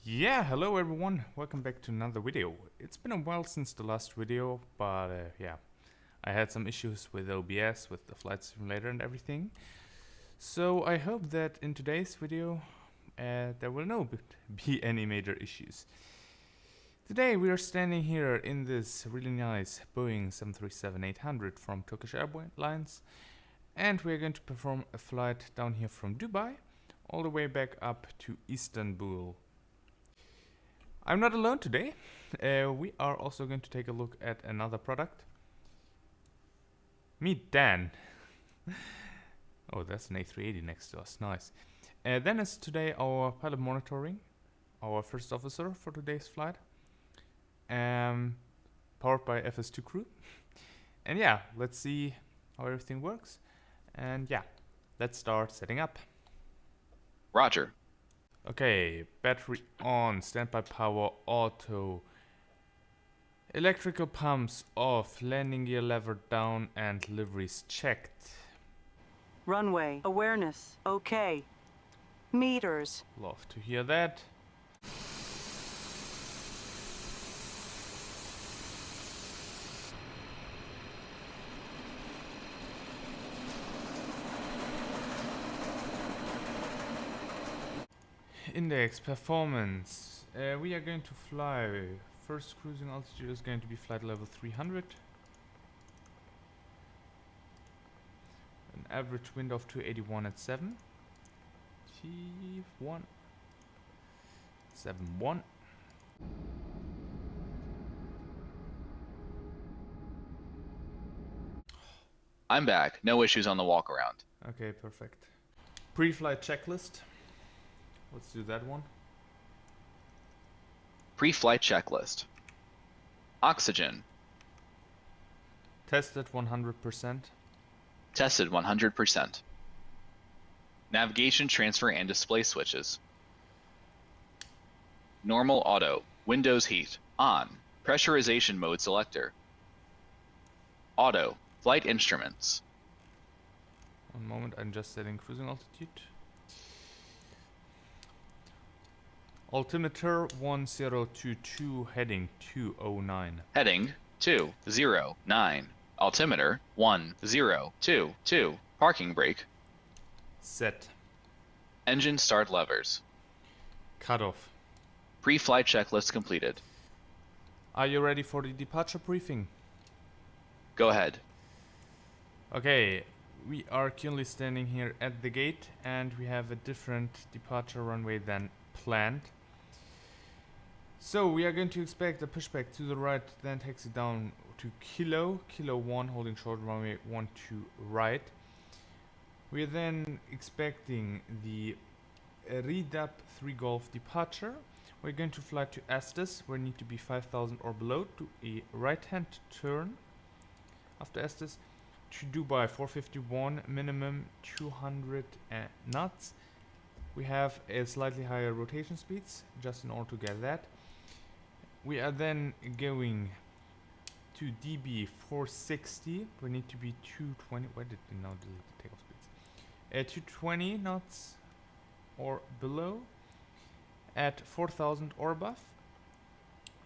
Yeah, hello everyone, welcome back to another video. It's been a while since the last video, but yeah, I had some issues with OBS, with the flight simulator and everything. So I hope that in today's video there will not be any major issues. Today we are standing here in this really nice Boeing 737-800 from Turkish Airlines, and we are going to perform a flight down here from Dubai all the way back up to Istanbul. I'm not alone today. We are also going to take a look at another product. Meet Dan. Oh, that's an A380 next to us. Nice. Dan is today our pilot monitoring, our first officer for today's flight. Powered by FS2 crew. And yeah, let's see how everything works. And yeah, let's start setting up. Roger. Okay, battery on, standby power auto, electrical pumps off, landing gear lever down, and liveries checked. Runway awareness okay. Meters. Love to hear that. Index performance. We are going to fly. First cruising altitude is going to be flight level 300. An average wind of 281 at 7. T1 71. I'm back. No issues on the walk around. Okay, perfect. Pre-flight checklist. Let's do that one. Pre-flight checklist. Oxygen. Tested 100%. Tested 100%. Navigation transfer and display switches. Normal auto. Windows heat. On. Pressurization mode selector. Auto. Flight instruments. One moment, I'm just setting cruising altitude. Altimeter 1022, heading 209. Heading 209. Altimeter 1022. Parking brake. Set. Engine start levers. Cutoff. Pre-flight checklist completed. Are you ready for the departure briefing? Go ahead. Okay, we are currently standing here at the gate and we have a different departure runway than planned. So we are going to expect a pushback to the right, then taxi down to Kilo 1, holding short runway 12 right. We are then expecting the Redap 3 Golf departure. We're going to fly to Addons, where we need to be 5,000 or below, to a right-hand turn after Addons to Dubai 451, minimum 200 knots. We have a slightly higher rotation speeds, just in order to get that. We are then going to DB 460. We need to be 220. Why did we now delete the takeoff speeds? 220 knots or below at 4,000 or above.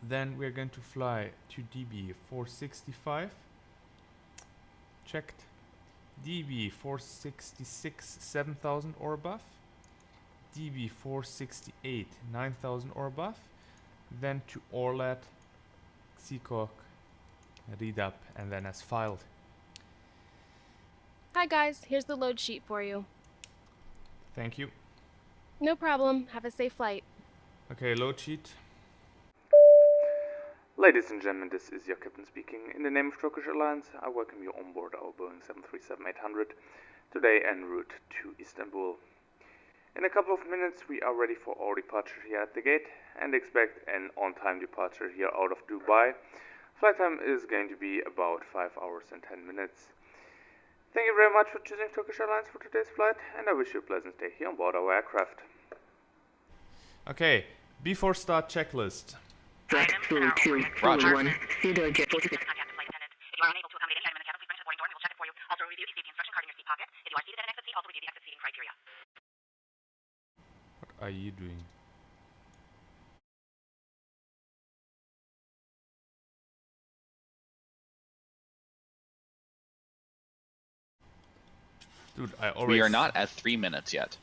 Then we are going to fly to DB 465. Checked. DB 466, 7,000 or above. DB 468, 9,000 or above. Then to Orlat, Seacock, read up, and then as filed. Hi guys, here's the load sheet for you. Thank you. No problem, have a safe flight. Okay, load sheet. Ladies and gentlemen, this is your captain speaking. In the name of Turkish Airlines, I welcome you on board our Boeing 737-800 today en route to Istanbul. In a couple of minutes we are ready for our departure here at the gate and expect an on-time departure here out of Dubai. Flight time is going to be about 5 hours and 10 minutes. Thank you very much for choosing Turkish Airlines for today's flight, and I wish you a pleasant stay here on board our aircraft. Okay, before start checklist. Flight 221, Feeder Jet 46. Contact the flight attendant. If you are unable to accommodate any item in the cabin, please bring to the boarding door and we will check it for you. Also, review the safety instruction card in your seat pocket. If you are seated in an exit seat, also review the exit seating criteria. What are you doing? Dude, I already... We are not at 3 minutes yet.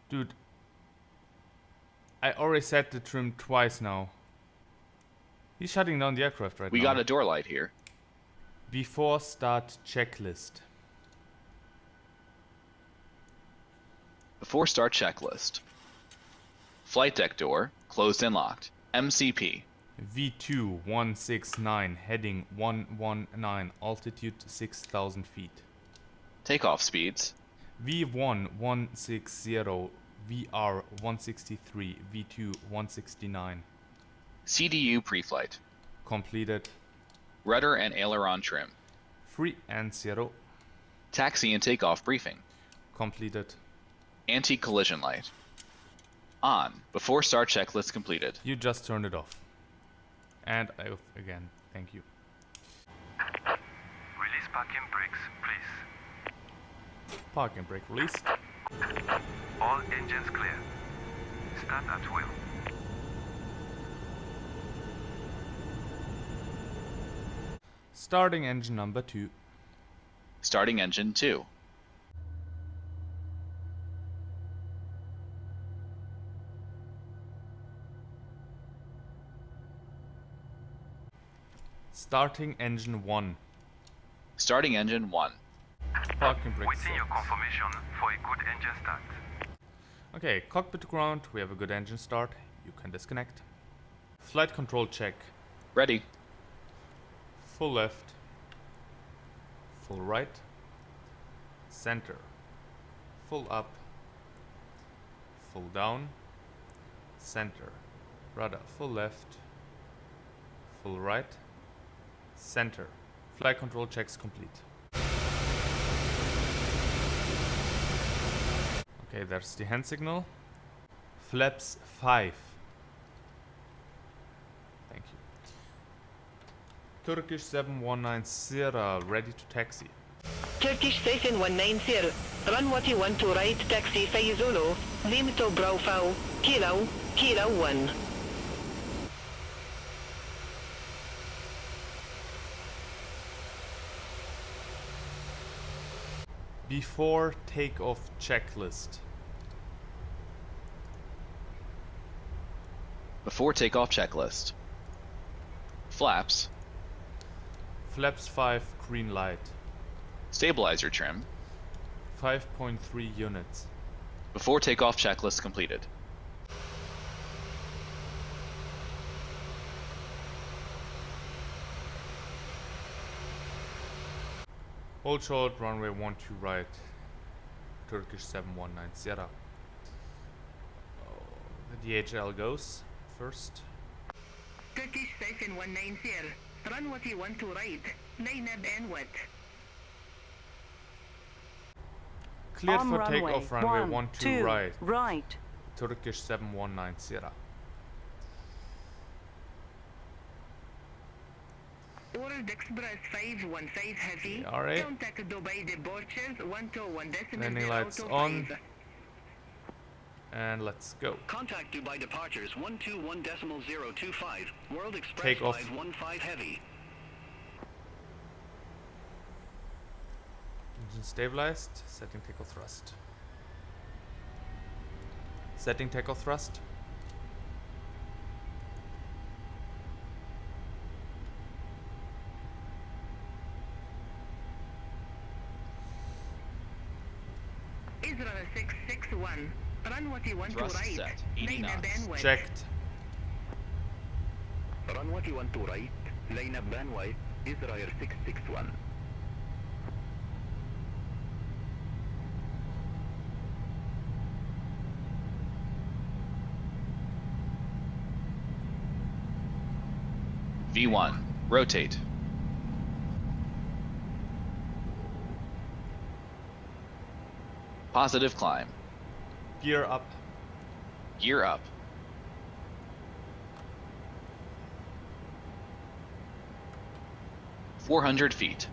Dude, I already set the trim twice now. He's shutting down the aircraft right now. We got a door light here. Before start checklist. Before start checklist. Flight deck door, closed and locked. MCP. V2 169, heading 119, altitude 6,000 feet. Takeoff speeds. V1 160, VR 163, V2 169. CDU pre-flight. Completed. Rudder and aileron trim. 3 and 0. Taxi and takeoff briefing. Completed. Anti-collision light. On. Before start checklist completed. You just turned it off. And off again. Thank you. Release parking brakes, please. Parking brake released. All engines clear. Start at will. Starting engine number 2. Starting engine 2. Starting engine 1. Starting engine 1. Parking brake Waiting your set. confirmation for a good engine start. Okay, cockpit to ground. We have a good engine start. You can disconnect. Flight control check. Ready. Full left. Full right. Center. Full up. Full down. Center. Rudder. Full left. Full right. Center. Flight control checks complete. Okay, there's the hand signal. Flaps 5. Thank you. Turkish 7190, ready to taxi. Turkish 7190, runway 12 right, taxi Zulu, Lim to Bravo, Kilo 1. Before takeoff checklist. Before takeoff checklist. Flaps. Flaps 5, green light. Stabilizer trim. 5.3 units. Before takeoff checklist completed. Hold short, runway 12 right. Turkish 7190. The DHL goes first. Turkish 7190, runway 12 right, line up and wet. Cleared On for runway takeoff, runway 12 right. right. Turkish 7190. World Express 515 Heavy, Alright. contact Dubai departures 121.005. Landing lights on. And let's go. Contact Dubai departures 121.025. World Express Take off. 515 Heavy. Engine stabilized. Setting takeoff thrust. Setting takeoff thrust. Israel 661, runway 12 Thrust right, set, 80 line up knots. and wet. Checked. Runway 12 right, line up runway, Israel 661. V1. Rotate. Positive climb. Gear up. Gear up. 400 feet.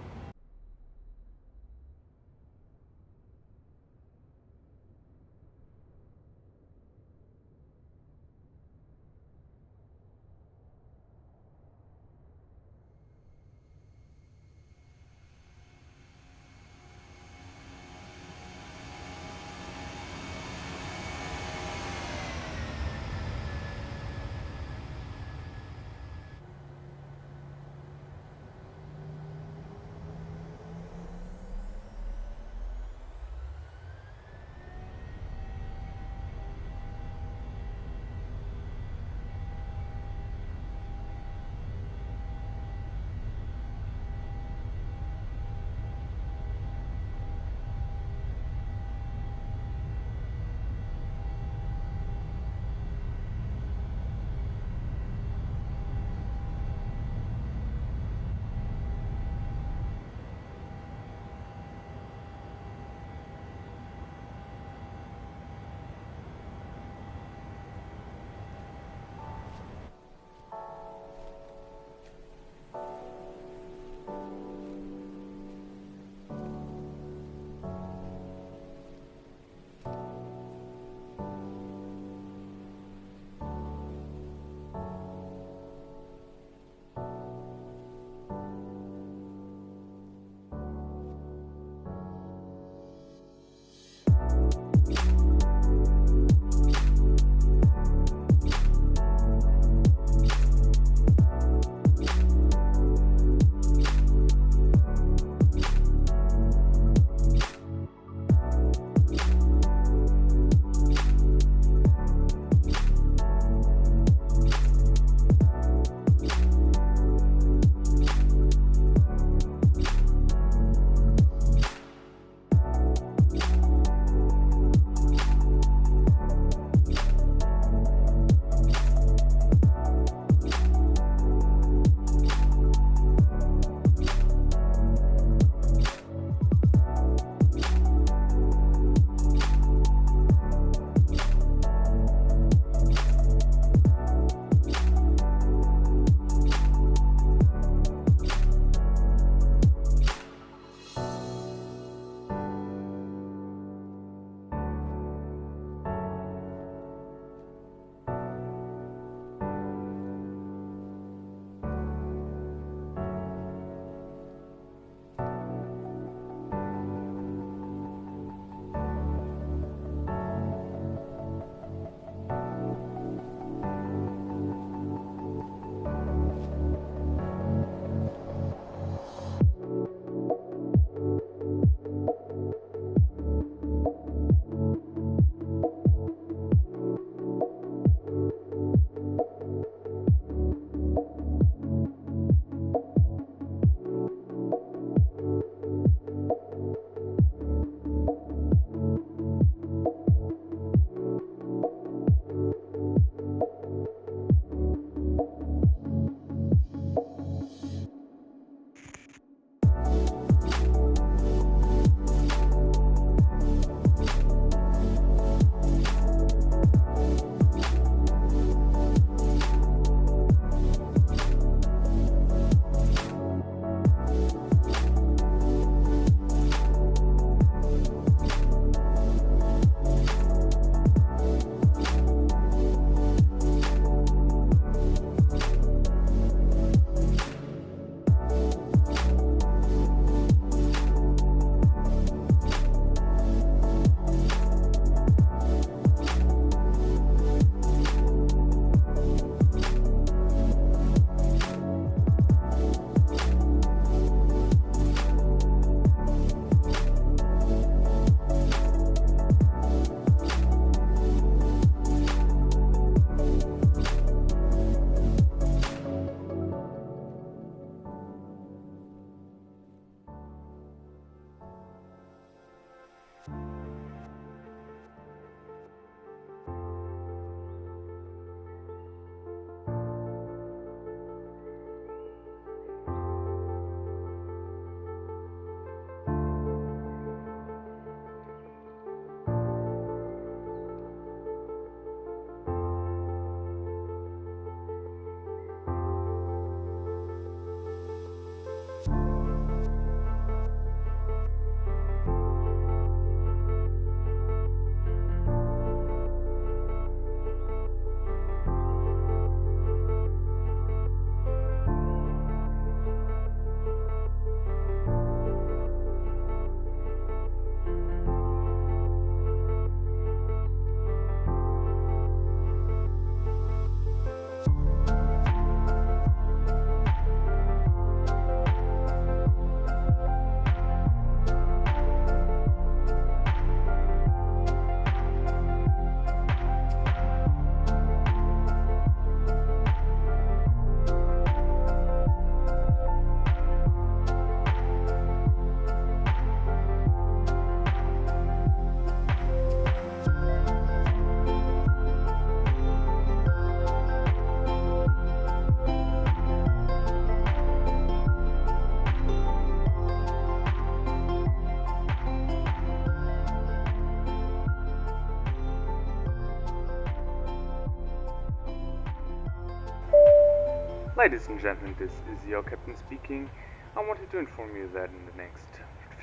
Ladies and gentlemen, this is your captain speaking. I wanted to inform you that in the next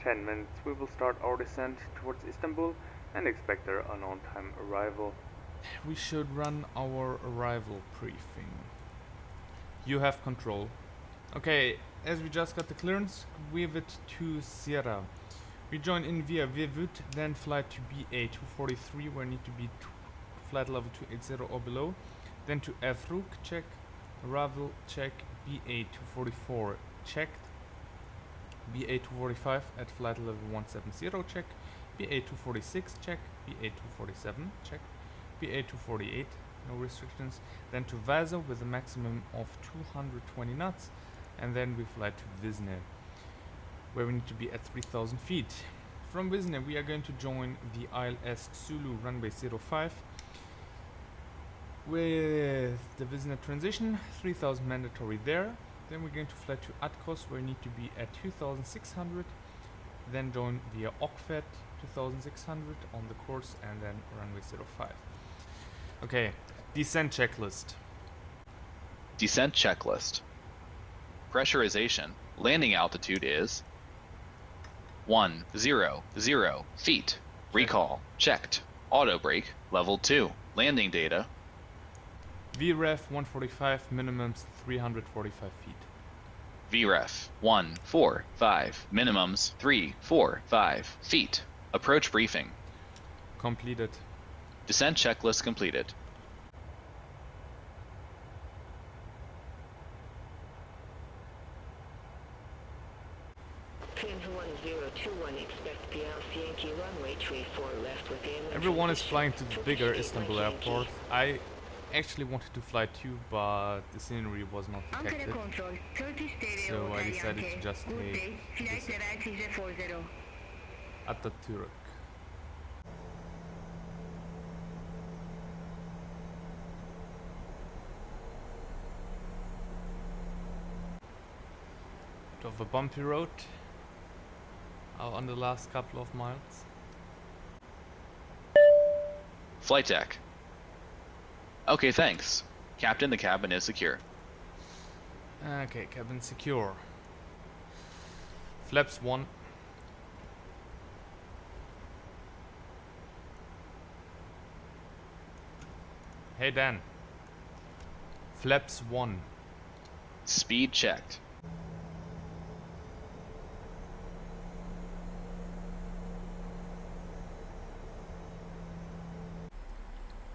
10 minutes we will start our descent towards Istanbul and expect an on-time arrival. We should run our arrival briefing. You have control. Okay, as we just got the clearance, weave it to Sierra. We join in via Vivut, then fly to BA243 where need to be flight level 280 or below. Then to Afruk, check. Arrival, check. BA244, checked. BA245 at flight level 170, check. BA246, check. BA247, check. BA248, no restrictions. Then to Vaza with a maximum of 220 knots. And then we fly to Vizne, where we need to be at 3,000 feet. From Vizne we are going to join the ILS Zulu runway 05 with the Vizne transition, 3,000 mandatory there. Then we're going to fly to Atkos where we need to be at 2,600. Then join via Okfet 2,600 on the course and then runway 05. Okay, descent checklist. Descent checklist. Pressurization. Landing altitude is 100 feet. Recall. Checked. Auto brake. Level 2. Landing data. VREF 145, minimums 345 feet. VREF 145. Minimums 345 feet. Approach briefing. Completed. Descent checklist completed. Everyone is flying to the bigger Istanbul airport. I actually wanted to fly too, but the scenery was not detected. So I decided to just take this Ataturk. Bit of a bumpy road on the last couple of miles. Flight deck. Okay, thanks. Captain, the cabin is secure. Okay, cabin secure. Flaps 1. Hey Dan. Flaps 1. Speed checked.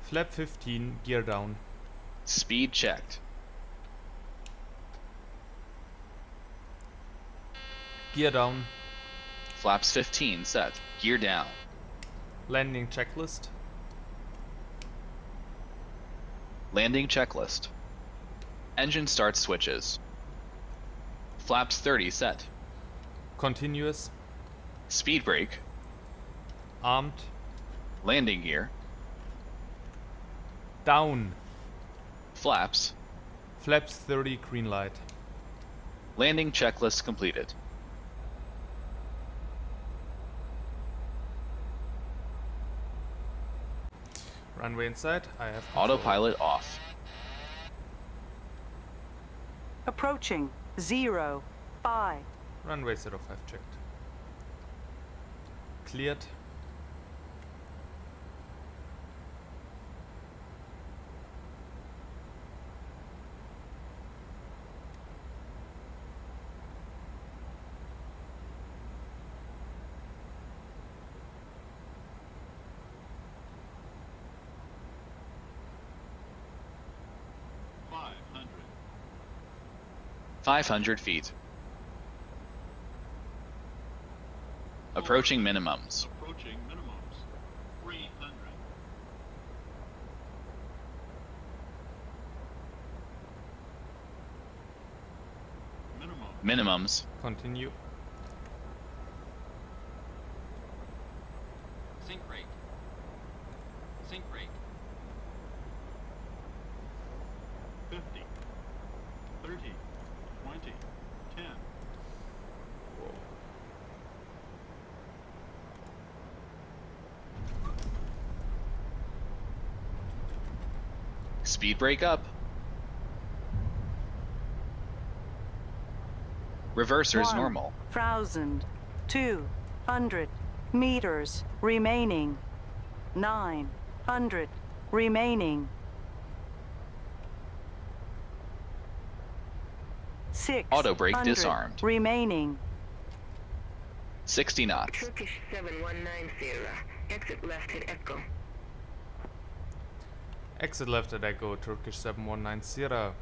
Flap 15, gear down. Speed checked. Gear down. Flaps 15 set. Gear down. Landing checklist. Landing checklist. Engine start switches. Flaps 30 set. Continuous. Speed brake. Armed. Landing gear. Down. Flaps. Flaps 30, green light. Landing checklist completed. Runway inside, I have control. Autopilot off. Approaching 05. Runway 05 checked. Cleared. $500. 500 feet. Approaching minimums. Approaching minimums. 300. Minimum. Minimums. Continue. Sink rate. Sink rate. 50. 30. 20. 10. Speed brake up. Reversers normal. 1,200 meters remaining. 900 remaining. 600 Auto brake disarmed. remaining. 60 knots. Turkish 7190. Exit left at Accu. Exit left at Echo, Turkish 7190.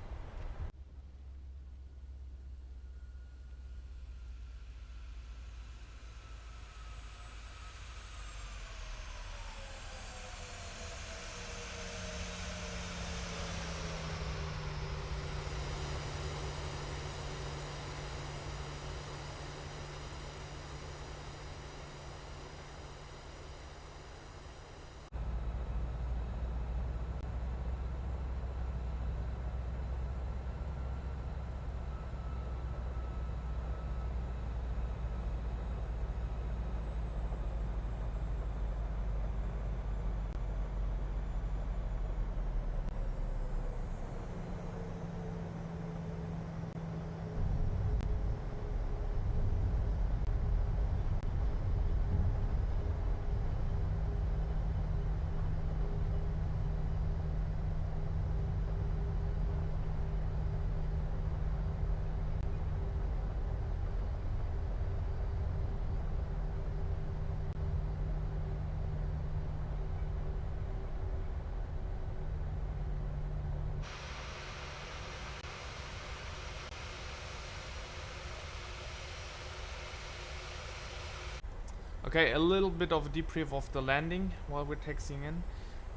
Okay, a little bit of a debrief of the landing while we're taxiing in.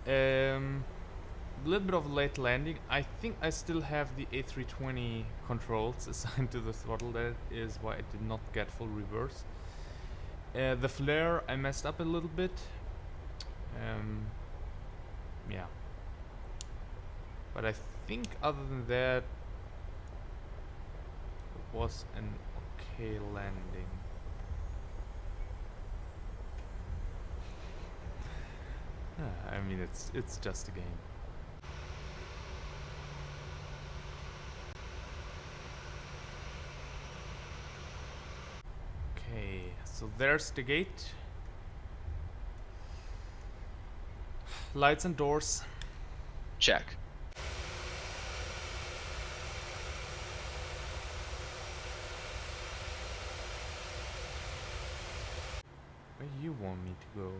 A little bit of a late landing. I think I still have the A320 controls assigned to the throttle. That is why I did not get full reverse. The flare, I messed up a little bit. Yeah. But I think other than that, it was an okay landing. I mean, it's just a game. Okay, so there's the gate. Lights and doors. Check. Where you want me to go?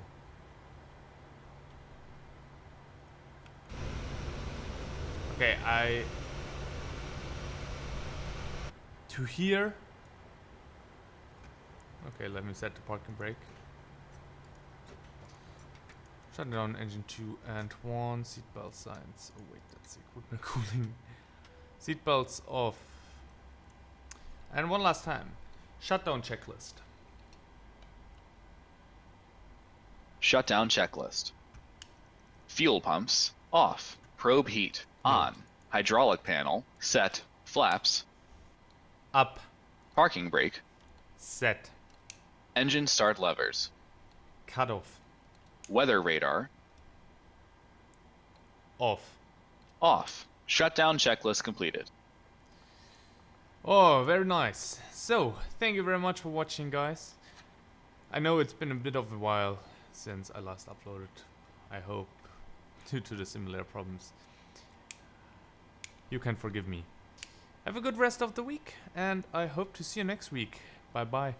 Okay, to here. Okay, let me set the parking brake. Shut down engine 2 and 1. Seatbelt signs. Oh wait, that's equipment cooling. Seatbelts off. And one last time. Shutdown checklist. Shutdown checklist. Fuel pumps off. Probe heat on. Hydraulic panel set. Flaps Up. parking brake. Set. Engine start levers. Cut off. Weather radar Off. off. Shutdown checklist completed. Oh, very nice. So, thank you very much for watching, guys. I know it's been a bit of a while since I last uploaded. I hope, due to the similar problems, you can forgive me. Have a good rest of the week, and I hope to see you next week. Bye bye.